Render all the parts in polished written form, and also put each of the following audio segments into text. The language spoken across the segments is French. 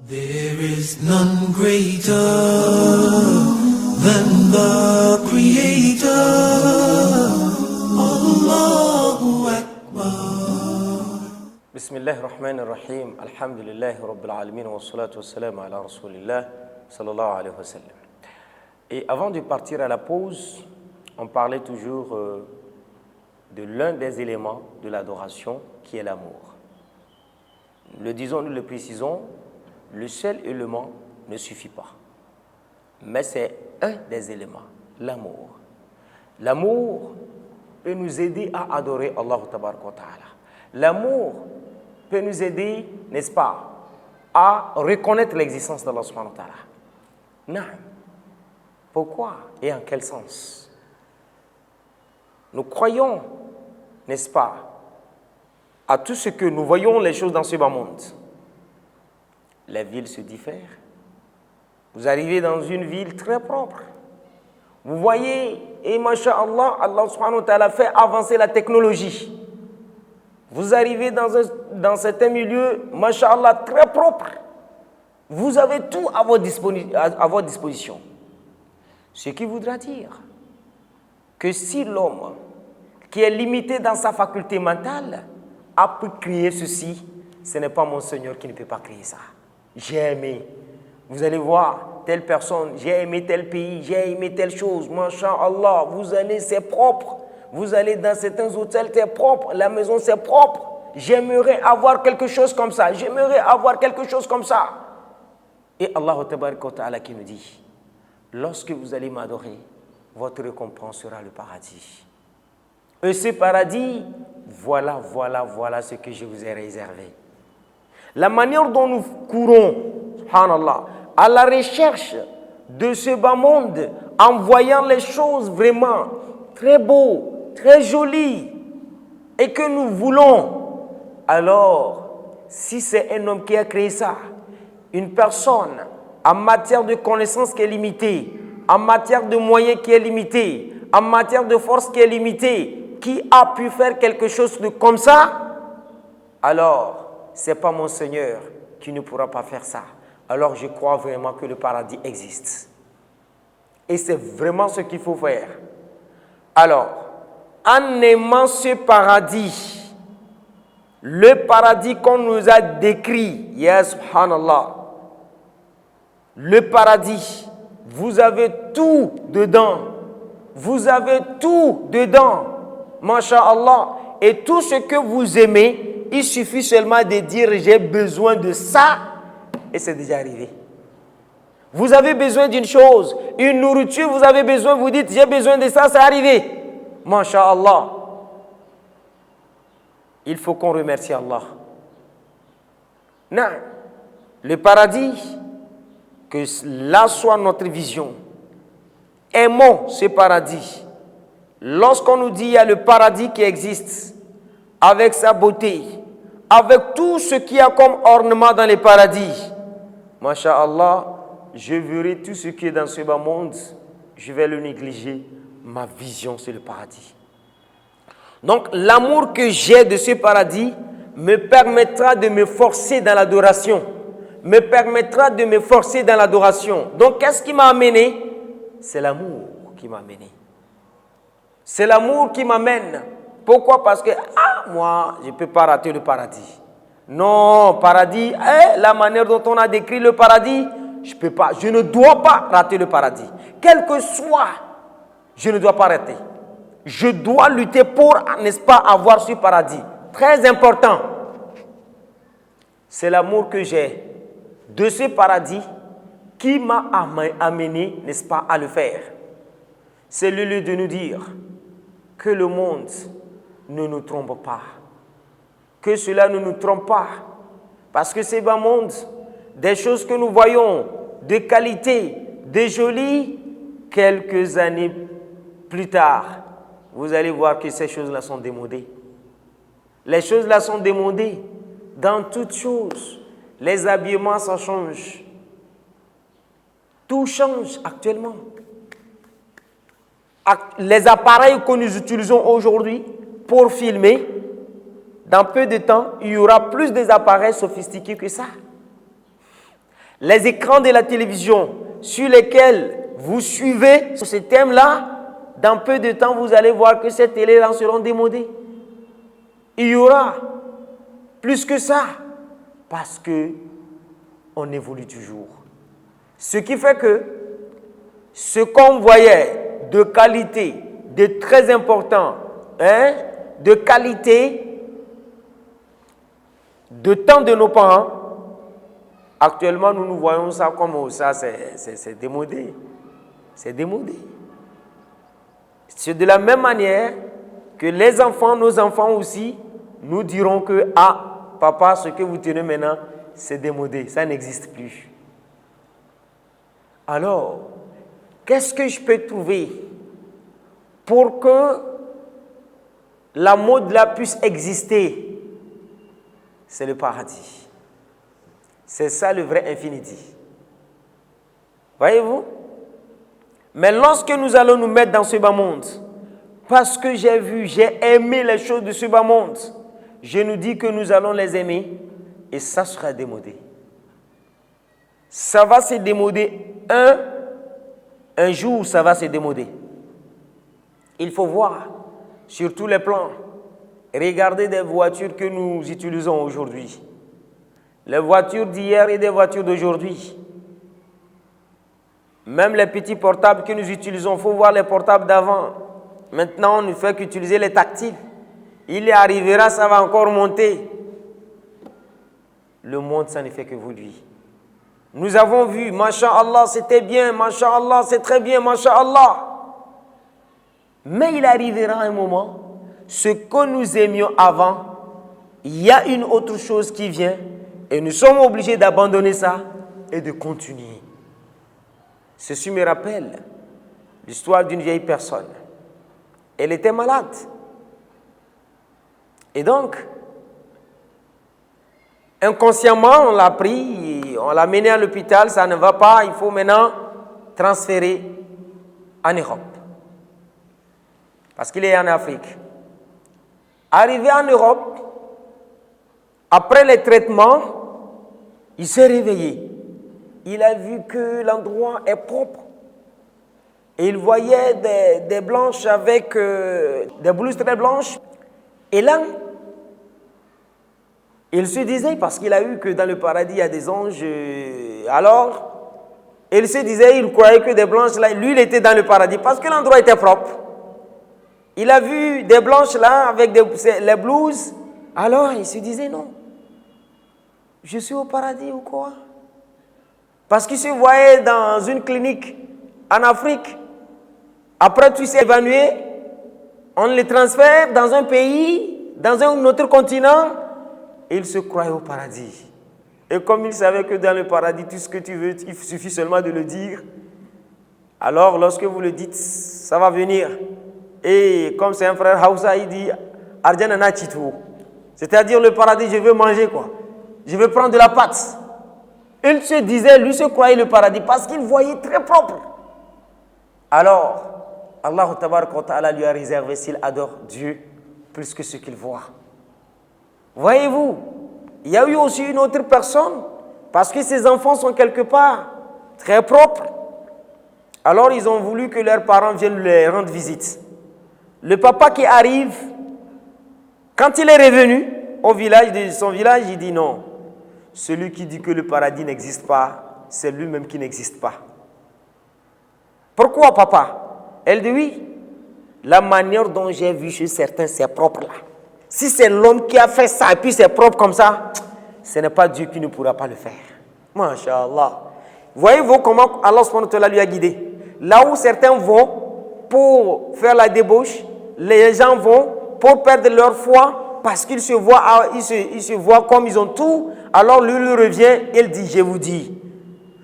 There is none greater than the Creator. Allahu Akbar. Bismillah ar-Rahman ar-Rahim. Alhamdulillah Rabbil Alamin wa salatu wa salam ala Rasulillah sallallahu alayhi wa sallam. Et avant de partir à la pause, on parlait toujours de l'un des éléments de l'adoration qui est l'amour. Le disons, nous le précisons, le seul élément ne suffit pas. Mais c'est un des éléments, l'amour. L'amour peut nous aider à adorer Allah tabaraka wa ta'ala. L'amour peut nous aider, n'est-ce pas, à reconnaître l'existence d'Allah subhanahu wa ta'ala. Non. Pourquoi et en quel sens? Nous croyons, n'est-ce pas, à tout ce que nous voyons les choses dans ce bas monde. Les villes se diffèrent. Vous arrivez dans une ville très propre. Vous voyez, et masha'Allah, Allah subhanahu wa ta'ala fait avancer la technologie. Vous arrivez dans certains milieux, masha'Allah, très propre. Vous avez tout à votre disposition. Ce qui voudra dire que si l'homme, qui est limité dans sa faculté mentale, a pu créer ceci, ce n'est pas mon Seigneur qui ne peut pas créer ça. J'ai aimé. Vous allez voir telle personne, j'ai aimé tel pays, j'ai aimé telle chose. Masha'Allah, vous allez, c'est propre. Vous allez dans certains hôtels, c'est propre. La maison, c'est propre. J'aimerais avoir quelque chose comme ça. J'aimerais avoir quelque chose comme ça. Et Allah tabaraka wa ta'ala qui nous dit, lorsque vous allez m'adorer, votre récompense sera le paradis. Et ce paradis, voilà ce que je vous ai réservé. La manière dont nous courons, subhanallah, à la recherche de ce bas monde, en voyant les choses vraiment très beaux, très jolies, et que nous voulons, alors, si c'est un homme qui a créé ça, une personne en matière de connaissance qui est limitée, en matière de moyens qui est limitée, en matière de force qui est limitée, qui a pu faire quelque chose de comme ça, alors, ce n'est pas mon Seigneur qui ne pourra pas faire ça. Alors je crois vraiment que le paradis existe. Et c'est vraiment ce qu'il faut faire. Alors, en aimant ce paradis, le paradis qu'on nous a décrit, ya subhanallah, le paradis, vous avez tout dedans. Vous avez tout dedans, masha'Allah. Et tout ce que vous aimez, il suffit seulement de dire j'ai besoin de ça et c'est déjà arrivé. Vous avez besoin d'une chose, une nourriture, vous avez besoin, vous dites j'ai besoin de ça, c'est arrivé. Masha'Allah. Il faut qu'on remercie Allah. Non. Le paradis, que là soit notre vision. Aimons ce paradis. Lorsqu'on nous dit il y a le paradis qui existe, avec sa beauté, avec tout ce qu'il y a comme ornement dans les paradis, masha'Allah, je verrai tout ce qui est dans ce bas monde, je vais le négliger. Ma vision, c'est le paradis. Donc, l'amour que j'ai de ce paradis me permettra de me forcer dans l'adoration. Donc, qu'est-ce qui m'a amené? C'est l'amour qui m'a amené. C'est l'amour qui m'amène. Pourquoi? Parce que, moi, je ne peux pas rater le paradis. Non, paradis, la manière dont on a décrit le paradis, je ne dois pas rater le paradis. Quel que soit, je ne dois pas rater. Je dois lutter pour, n'est-ce pas, avoir ce paradis. Très important. C'est l'amour que j'ai de ce paradis qui m'a amené, n'est-ce pas, à le faire. C'est le lieu de nous dire que le monde ne nous trompe pas. Que cela ne nous trompe pas. Parce que c'est bas monde, des choses que nous voyons, de qualité, de jolies, quelques années plus tard, vous allez voir que ces choses-là sont démodées. Les choses-là sont démodées. Dans toutes choses, les habillements, ça change. Tout change actuellement. Les appareils que nous utilisons aujourd'hui pour filmer, dans peu de temps, il y aura plus d'appareils sophistiqués que ça. les écrans de la télévision sur lesquels vous suivez ce thème-là, dans peu de temps, vous allez voir que ces télés-là seront démodées. Il y aura plus que ça, parce que on évolue toujours. Ce qui fait que ce qu'on voyait de qualité, de très important, de qualité, de temps de nos parents, actuellement nous voyons ça comme ça, c'est démodé. C'est démodé. C'est de la même manière que les enfants, nos enfants aussi, nous diront que « Ah, papa, ce que vous tenez maintenant, c'est démodé, ça n'existe plus. » Alors, qu'est-ce que je peux trouver pour que la mode-là puisse exister? C'est le paradis. C'est ça le vrai infinity. Voyez-vous? Mais lorsque nous allons nous mettre dans ce bas monde, parce que j'ai aimé les choses de ce bas monde, je nous dis que nous allons les aimer et ça sera démodé. Ça va se démoder un jour, ça va se démoder. Il faut voir sur tous les plans, regardez des voitures que nous utilisons aujourd'hui. Les voitures d'hier et des voitures d'aujourd'hui. Même les petits portables que nous utilisons, il faut voir les portables d'avant. Maintenant, on ne fait qu'utiliser les tactiles. Il y arrivera, ça va encore monter. Le monde, ça ne fait que évoluer. Nous avons vu, Masha'Allah, c'était bien, Masha'Allah, c'est très bien, Masha'Allah. Mais il arrivera un moment, ce que nous aimions avant, il y a une autre chose qui vient et nous sommes obligés d'abandonner ça et de continuer. Ceci me rappelle l'histoire d'une vieille personne. Elle était malade. Et donc, inconsciemment, on l'a pris, on l'a mené à l'hôpital, ça ne va pas, il faut maintenant transférer en Europe. Parce qu'il est en Afrique. Arrivé en Europe, après les traitements, il s'est réveillé. Il a vu que l'endroit est propre. Et il voyait des blanches avec des blouses très blanches. Et là, il se disait, parce qu'il a vu que dans le paradis, il y a des anges. Alors, il se disait, il croyait que des blanches là, lui, il était dans le paradis parce que l'endroit était propre. Il a vu des blanches là avec les blouses. Alors, il se disait, non, je suis au paradis ou quoi? Parce qu'il se voyait dans une clinique en Afrique. Après, tout s'est évanoué. On le transfère dans un pays, dans un autre continent. Et il se croyait au paradis. Et comme il savait que dans le paradis, tout ce que tu veux, il suffit seulement de le dire. Alors, lorsque vous le dites, ça va venir. Et comme c'est un frère Hausa, il dit « Arjanana chitu ». C'est-à-dire le paradis, je veux manger quoi. Je veux prendre de la pâte. Il se disait, lui se croyait le paradis parce qu'il voyait très propre. Alors, Allah Ta'ala lui a réservé s'il adore Dieu plus que ce qu'il voit. Voyez-vous, il y a eu aussi une autre personne parce que ses enfants sont quelque part très propres. Alors, ils ont voulu que leurs parents viennent leur rendre visite. Le papa qui arrive, quand il est revenu au village de son village, il dit non. Celui qui dit que le paradis n'existe pas, c'est lui-même qui n'existe pas. Pourquoi, papa? Elle dit oui. La manière dont j'ai vu chez certains, c'est propre là. Si c'est l'homme qui a fait ça et puis c'est propre comme ça, ce n'est pas Dieu qui ne pourra pas le faire. Masha'Allah. Voyez-vous comment Allah subhanahu wa ta'ala lui a guidé? Là où certains vont pour faire la débauche, les gens vont pour perdre leur foi parce qu'ils se voient comme ils ont tout. Alors lui revient, il dit, je vous dis,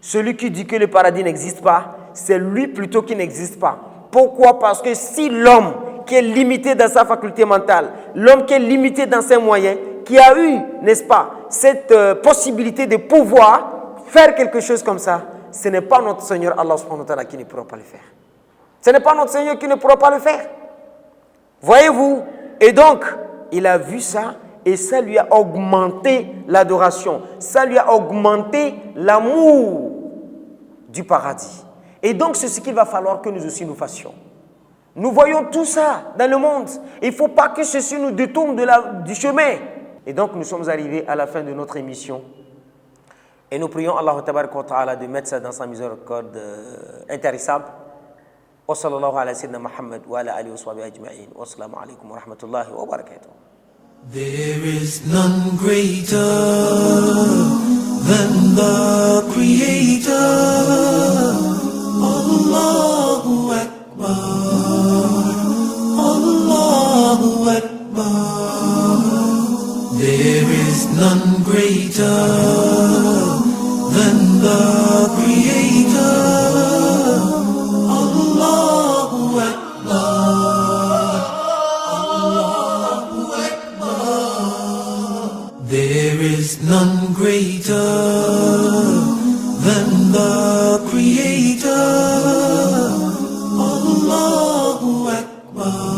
celui qui dit que le paradis n'existe pas, c'est lui plutôt qui n'existe pas. Pourquoi? Parce que si l'homme qui est limité dans sa faculté mentale, l'homme qui est limité dans ses moyens, qui a eu, n'est-ce pas, cette possibilité de pouvoir faire quelque chose comme ça, ce n'est pas notre Seigneur Allah subhanahu wa ta'ala qui ne pourra pas le faire. Ce n'est pas notre Seigneur qui ne pourra pas le faire. Voyez-vous? Et donc, il a vu ça et ça lui a augmenté l'adoration, ça lui a augmenté l'amour du paradis. Et donc c'est ce qu'il va falloir que nous aussi nous fassions. Nous voyons tout ça dans le monde. Il ne faut pas que ceci nous détourne du chemin. Et donc nous sommes arrivés à la fin de notre émission. Et nous prions Allah Ta'ala de mettre ça dans sa miséricorde intarissable. Wa sallallahu ala sayyidina Muhammad wa ala alihi wa sahbihi ajma'in. Wa assalamu alaikum wa rahmatullahi wa barakatuh. There is none greater than the Creator. Allahu Akbar, Allahu Akbar. There is none greater than the Creator. Allahu Akbar, Allahu Akbar. There is none greater than the Creator. Allahu Akbar.